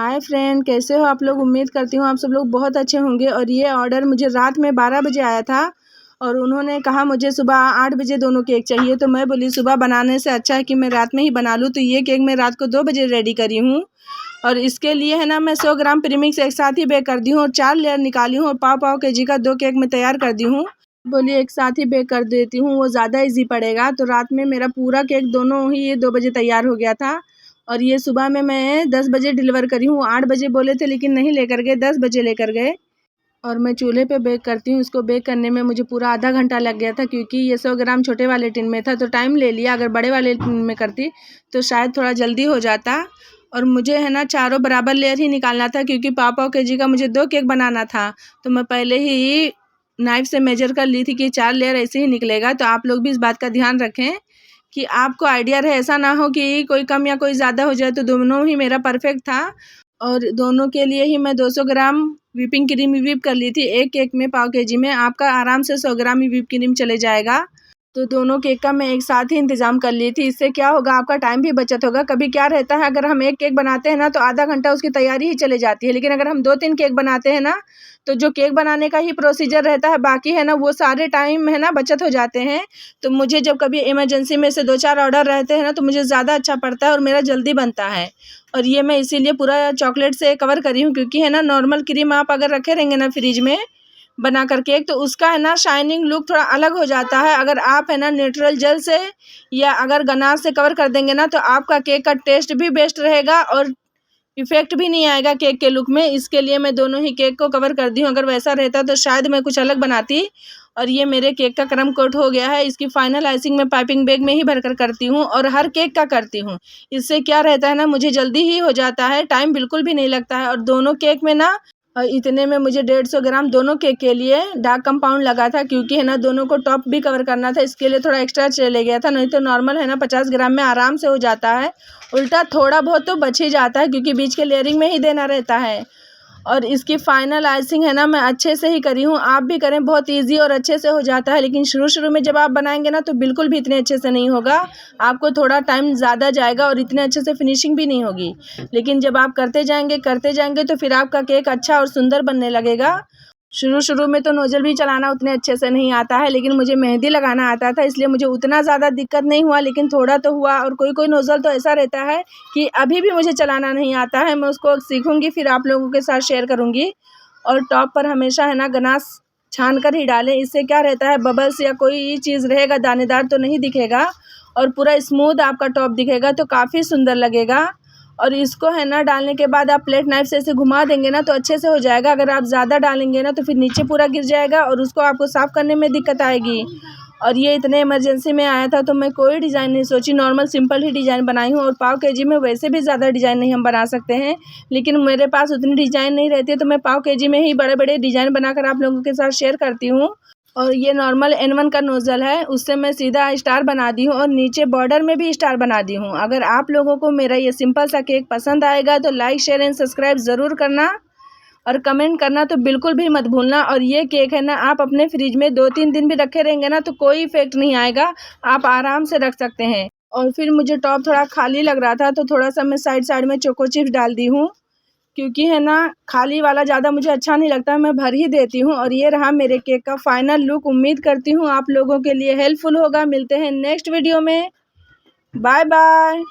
Hi friend, कैसे हो आप लोग। उम्मीद करती हूँ आप सब लोग बहुत अच्छे होंगे। और ये ऑर्डर मुझे रात में 12 बजे आया था और उन्होंने कहा मुझे सुबह 8 बजे दोनों केक चाहिए। तो मैं बोली सुबह बनाने से अच्छा है कि मैं रात में ही बना लूँ। तो ये केक मैं रात को 2 बजे रेडी करी हूँ। और इसके लिए है ना, मैं 100 ग्राम प्रीमिक्स एक साथ ही बेक कर दी हूँ और 4 लेयर निकाली हूँ और पाव केजी का 2 केक मैं तैयार कर दी हूँ। बोलिए एक साथ ही बेक कर देती हूँ, वो ज़्यादा इजी पड़ेगा। तो रात में मेरा पूरा केक दोनों ही 2 बजे तैयार हो गया था और ये सुबह में मैं 10 बजे डिलीवर करी हूँ। 8 बजे बोले थे लेकिन नहीं लेकर गए, 10 बजे लेकर गए। और मैं चूल्हे पे बेक करती हूँ। इसको बेक करने में मुझे पूरा आधा घंटा लग गया था क्योंकि ये 100 ग्राम छोटे वाले टिन में था तो टाइम ले लिया। अगर बड़े वाले टिन में करती तो शायद थोड़ा जल्दी हो जाता। और मुझे है ना चारों बराबर लेयर ही निकालना था क्योंकि पाव केजी का मुझे 2 केक बनाना था। तो मैं पहले ही नाइफ से मेजर कर ली थी कि 4 लेयर ऐसे ही निकलेगा। तो आप लोग भी इस बात का ध्यान रखें कि आपको आइडिया रहे, ऐसा ना हो कि कोई कम या कोई ज़्यादा हो जाए। तो दोनों ही मेरा परफेक्ट था और दोनों के लिए ही मैं 200 ग्राम व्हिपिंग क्रीम व्हिप कर ली थी। एक केक में पाव केजी में आपका आराम से 100 ग्राम ही व्हिप क्रीम चले जाएगा। तो दोनों केक का मैं एक साथ ही इंतज़ाम कर ली थी। इससे क्या होगा, आपका टाइम भी बचत होगा। कभी क्या रहता है, अगर हम एक केक बनाते हैं ना तो आधा घंटा उसकी तैयारी ही चले जाती है। लेकिन अगर हम 2-3 केक बनाते हैं ना तो जो केक बनाने का ही प्रोसीजर रहता है, बाकी है ना वो सारे टाइम है ना बचत हो जाते हैं। तो मुझे जब कभी इमरजेंसी में से 2-4 ऑर्डर रहते हैं ना तो मुझे ज़्यादा अच्छा पड़ता है और मेरा जल्दी बनता है। और ये मैं इसीलिए पूरा चॉकलेट से कवर करी हूँ क्योंकि है ना नॉर्मल क्रीम आप अगर रखे रहेंगे ना फ्रिज में बना कर केक तो उसका है ना शाइनिंग लुक थोड़ा अलग हो जाता है। अगर आप है ना नेचुरल जेल से या अगर गनाश से कवर कर देंगे ना तो आपका केक का टेस्ट भी बेस्ट रहेगा और इफेक्ट भी नहीं आएगा केक के लुक में। इसके लिए मैं दोनों ही केक को कवर कर दी हूँ। अगर वैसा रहता तो शायद मैं कुछ अलग बनाती। और ये मेरे केक का क्रम कोट हो गया है। इसकी फाइनल आइसिंग मैं पाइपिंग बैग में ही भरकर करती हूँ और हर केक का करती हूँ। इससे क्या रहता है ना, मुझे जल्दी ही हो जाता है, टाइम बिल्कुल भी नहीं लगता है। और दोनों केक में ना इतने में मुझे 150 ग्राम दोनों केक के लिए डार्क कंपाउंड लगा था क्योंकि है ना दोनों को टॉप भी कवर करना था। इसके लिए थोड़ा एक्स्ट्रा चले गया था, नहीं तो नॉर्मल है ना 50 ग्राम में आराम से हो जाता है। उल्टा थोड़ा बहुत तो बच ही जाता है क्योंकि बीच के लेयरिंग में ही देना रहता है। और इसकी फाइनल आइसिंग है ना मैं अच्छे से ही करी हूँ। आप भी करें, बहुत इजी और अच्छे से हो जाता है। लेकिन शुरू में जब आप बनाएंगे ना तो बिल्कुल भी इतने अच्छे से नहीं होगा, आपको थोड़ा टाइम ज़्यादा जाएगा और इतने अच्छे से फिनिशिंग भी नहीं होगी। लेकिन जब आप करते जाएंगे तो फिर आपका केक अच्छा और सुंदर बनने लगेगा। शुरू में तो नोजल भी चलाना उतने अच्छे से नहीं आता है, लेकिन मुझे मेहंदी लगाना आता था इसलिए मुझे उतना ज़्यादा दिक्कत नहीं हुआ। लेकिन थोड़ा तो हुआ। और कोई नोजल तो ऐसा रहता है कि अभी भी मुझे चलाना नहीं आता है। मैं उसको सीखूंगी फिर आप लोगों के साथ शेयर करूंगी। और टॉप पर हमेशा है ना गनाश छान कर ही डालें। इससे क्या रहता है, बबल्स या कोई चीज़ रहेगा दानेदार तो नहीं दिखेगा और पूरा स्मूथ आपका टॉप दिखेगा तो काफ़ी सुंदर लगेगा। और इसको है ना डालने के बाद आप प्लेट नाइफ से ऐसे घुमा देंगे ना तो अच्छे से हो जाएगा। अगर आप ज़्यादा डालेंगे ना तो फिर नीचे पूरा गिर जाएगा और उसको आपको साफ़ करने में दिक्कत आएगी। और ये इतने इमरजेंसी में आया था तो मैं कोई डिज़ाइन नहीं सोची, नॉर्मल सिंपल ही डिज़ाइन बनाई हूँ। और पाव केजी में वैसे भी ज़्यादा डिज़ाइन नहीं हम बना सकते हैं, लेकिन मेरे पास उतनी डिज़ाइन नहीं रहती है तो मैं पाव केजी में ही बड़े बड़े डिज़ाइन बनाकर आप लोगों के साथ शेयर करती हूँ। और ये नॉर्मल N1 का नोज़ल है, उससे मैं सीधा स्टार बना दी हूँ और नीचे बॉर्डर में भी स्टार बना दी हूँ। अगर आप लोगों को मेरा ये सिंपल सा केक पसंद आएगा तो लाइक शेयर एंड सब्सक्राइब ज़रूर करना और कमेंट करना तो बिल्कुल भी मत भूलना। और ये केक है ना आप अपने फ्रिज में 2-3 दिन भी रखे रहेंगे ना तो कोई इफेक्ट नहीं आएगा, आप आराम से रख सकते हैं। और फिर मुझे टॉप थोड़ा खाली लग रहा था तो थोड़ा सा मैं साइड में चोको चिप्स डाल दी हूँ क्योंकि है ना खाली वाला ज़्यादा मुझे अच्छा नहीं लगता, मैं भर ही देती हूँ। और ये रहा मेरे केक का फाइनल लुक। उम्मीद करती हूँ आप लोगों के लिए हेल्पफुल होगा। मिलते हैं नेक्स्ट वीडियो में। Bye bye.